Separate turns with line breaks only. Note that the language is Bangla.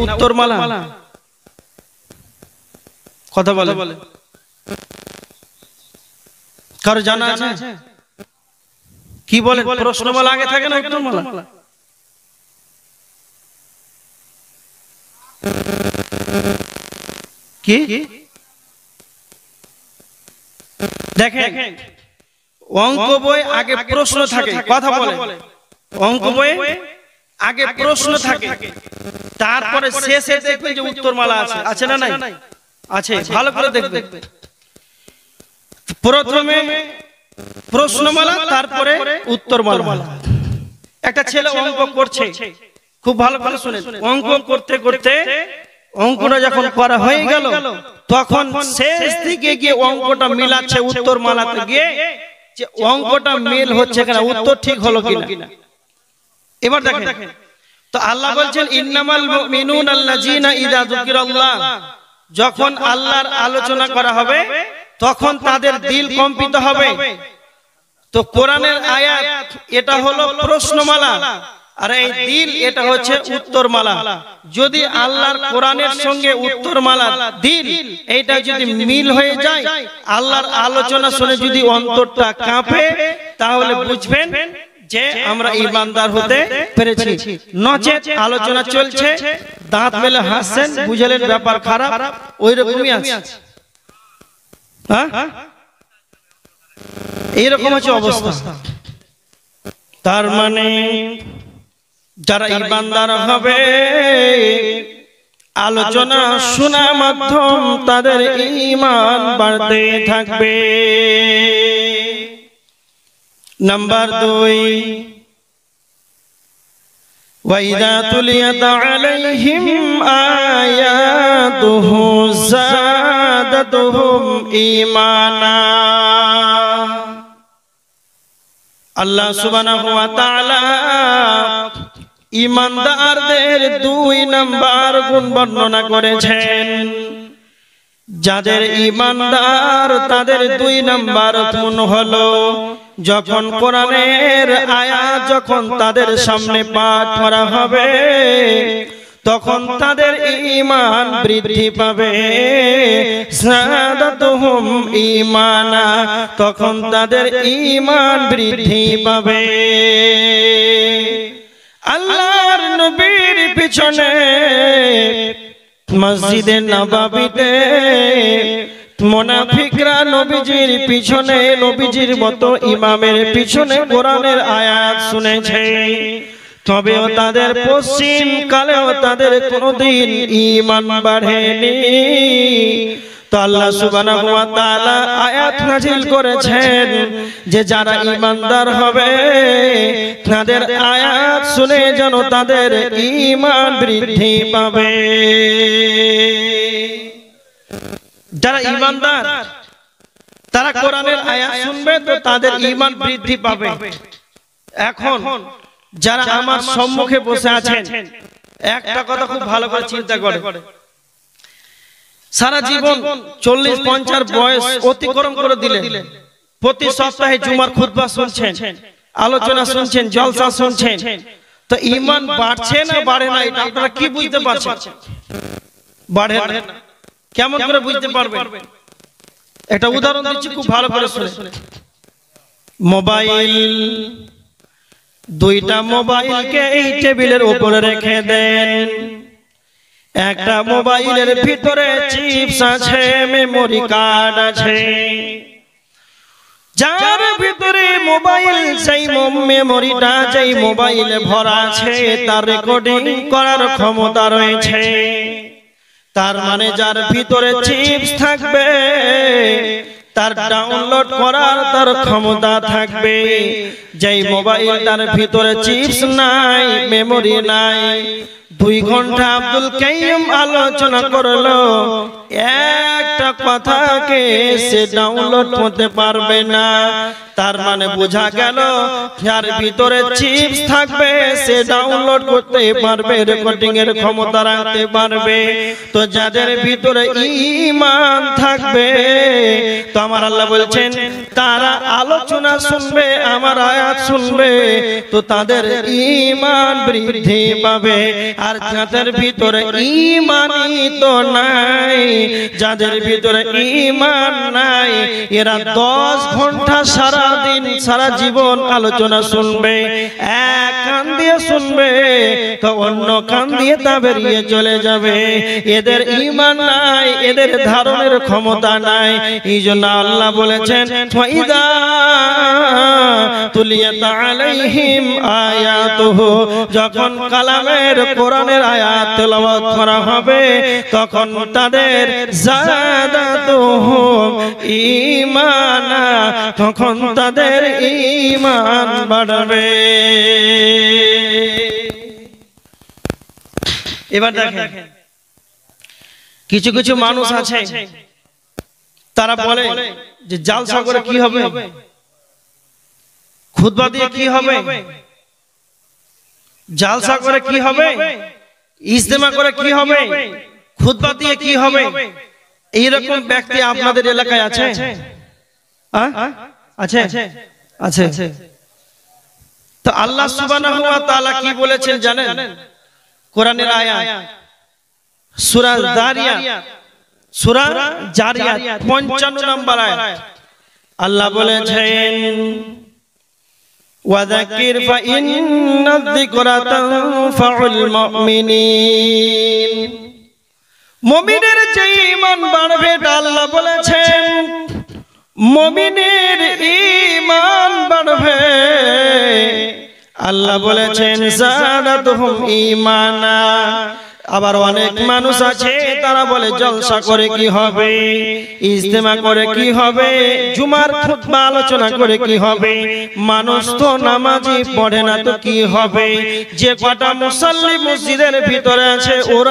উত্তরমালা? কথা বলে কারো জানা আছে? কি বলে, প্রশ্নমালা আগে থাকে না উত্তরমালা? কি দেখেন, অঙ্ক বই আগে প্রশ্ন থাকে। কথা বলে, অঙ্ক বই আগে প্রশ্ন থাকে, তারপরে শেষে দেখবেন যে উত্তরমালা আছে। আছে না নাই? আছে, ভালো করে দেখবে। প্রথমে প্রশ্নমালা, তারপরে উত্তরমালা। একটা ছেলে অঙ্ক করছে, খুব ভালো করে শুনে। অঙ্ক করতে করতে অঙ্কটা যখন করা হয়ে গেল, তখন শেষ দিকে গিয়ে অঙ্কটা মিলাচ্ছে উত্তরমালাতে গিয়ে, যে অঙ্কটা মিল হচ্ছে কিনা, উত্তর ঠিক হলো কিনা। এবার দেখেন, তো আল্লাহ বলছেন ইন্নামাল মুমিনুনা আল্লাযিনা ইযা যুকিরাল্লাহ, যখন আল্লাহর আলোচনা করা হবে তখন তাদের দিল কম্পিত হবে। তো কোরআনের আয়াত এটা হলো প্রশ্নমালা, আর এই দিল এটা হচ্ছে উত্তরমালা। যদি আল্লাহর কোরআনের সঙ্গে উত্তরমালা দিল এইটা যদি মিল হয়ে যায়, আল্লাহর আলোচনা শুনে যদি অন্তরটা কাঁপে, তাহলে বুঝবেন যে আমরা ঈমানদার হতে পেরেছি। নচেত আলোচনা চলছে, দাঁত মেলে হাসছেন, বুঝলেন ব্যাপার খারাপ, ওই রকমই আছে। হ্যাঁ, এইরকম হচ্ছে অবস্থা। তার মানে যারা ঈমানদার হবে, আলোচনা শোনা মাধ্যম তাদের ঈমান বাড়তে থাকবে। নাম্বার 2, ওয়াইদা তুলিয়াত আলাইহিম আয়াতুহু যাদাতুহুম ঈমানা। আল্লাহ সুবহানাহু ওয়া তাআলা ঈমানদারদের 2 নাম্বার গুণ বর্ণনা করেছেন। যাদের ঈমানদার তাদের 2 নাম্বার গুণ হলো, যখন কোরআনের আয়াত যখন তাদের সামনে পাঠ করা হবে, তখন তাদের ঈমান বৃদ্ধি পাবে। যাদাতুহুম ঈমানা, তখন তাদের ঈমান বৃদ্ধি পাবে। আল্লাহর নবীর পিছনে মসজিদে নববীতে মুনাফিকরা নবীজির পিছনে, নবীজির মতো ইমামের পিছনে কোরআনের আয়াত শুনেছে, তবেও তাদের পশ্চিম কালেও তাদের কোনদিন ঈমান বাড়েনি। তো আল্লাহ সুবহানাহু ওয়া তাআলা আয়াত নাযিল করেছেন যে যারা ঈমানদার হবে তাদের আয়াত শুনে যেন তাদের ঈমান বৃদ্ধি পাবে। যারা ঈমানদার তারা কোরআনের আয়াত শুনবে তো তাদের ঈমান বৃদ্ধি পাবে। এখন যারা আমার সম্মুখে বসে আছেন, একটা কথা খুব ভালো করে চিন্তা করে, সারা জীবন 40-50 বয়স অতিক্রম করে দিলেন, প্রতি সপ্তাহে জুমার খুতবা শুনছেন, আলোচনা শুনছেন, জলসা শুনছেন, তো ঈমান বাড়ছে না বাড়ে না, এটা আপনারা কি বুঝতে পারছেন? বাড়ে না। কেমন করে বুঝতে পারবেন? একটা উদাহরণ দিচ্ছি, খুব ভালো করে শুনে। মোবাইল, 2টা মোবাইলকে এই টেবিলের উপরে রেখে দেন। একটা মোবাইলের ভিতরে চিপস আছে, মেমোরি কার্ড আছে, যার ভিতরে মোবাইল সেই মেমোরিটা যেই মোবাইলে ভরা আছে তার রেকর্ডিং করার ক্ষমতা রয়েছে। তার মানে যার ভিতরে চিপস থাকবে তার ডাউনলোড করার তার ক্ষমতা থাকবে। যেই মোবাইলটার ভিতরে চিপস নাই, মেমোরি নাই, 2 ঘন্টা আব্দুল কাইয়ুম আলোচনা করলো, একটা কথাকে সে ডাউনলোড করতে পারবে না। তার মানে বোঝা গেল যার ভিতরে চিপস থাকবে সে ডাউনলোড করতে পারবে, রেকর্ডিং এর ক্ষমতা রাখতে পারবে। তো যাদের ভিতরে ঈমান থাকবে তো আমার আল্লাহ বলছেন তারা আলোচনা শুনবে, আমার আয়াত শুনবে, তো তাদের ঈমান বৃদ্ধি পাবে। আর যাদের ভিতরে ঈমানই তো নাই, যাদের ভিতরে ঈমান নাই, এরা 10 ঘন্টা সারা দিন সারা জীবন আলোচনা শুনবে, এক কান দিয়ে শুনবে তো অন্য কান দিয়ে তা বেরিয়ে চলে যাবে। এদের ঈমান নাই, এদের ধারণের ক্ষমতা নাই। এই জন্য আল্লাহ বলেছেন ফাইদা তুলিয়াত আলাইহিম আয়াতুহু, যখন কালামের কোরআনের আয়াত তেলাওয়াত করা হবে তখন তাদের যাদাতুহুম ঈমানা, তখন তাদের ঈমান বাড়বে। এবার দেখেন কিছু কিছু মানুষ আছে তারা বলে যে জালসা করে কি হবে, খুতবা দিয়ে কি হবে, জালসা করে কি হবে, ইজতেমা করে কি হবে, খুতবা দিয়ে কি হবে। এইরকম ব্যক্তি আপনাদের এলাকায় আছে? আছে আছে। তো আল্লাহ সুবহানাহু ওয়া তাআলা কি বলেছেন জানেন? কোরআনের আয়াত সূরা যারিয়াত, সূরা যারিয়াত 55 নম্বর আয়াত আল্লাহ বলেছেন ওয়াযাক্কির ফাইন্নায যিকরা তানফাউল মুমিনিন, মুমিনের যে ঈমান বাড়বে আল্লাহ বলেছেন মুমিনের ঈমান বাড়বে। আল্লাহ বলেছেন যাদাতুহুম ঈমানা। আবার অনেক মানুষ আছে তারা বলে জলসা করে কি হবে, ইজতেমা করে কি হবে, জুমার খুতবা আলোচনা করে কি হবে, মানুষ তো নামাজই পড়ে না তো কি হবে। যে কটা মুসল্লি মসজিদের ভিতরে আছে ওরা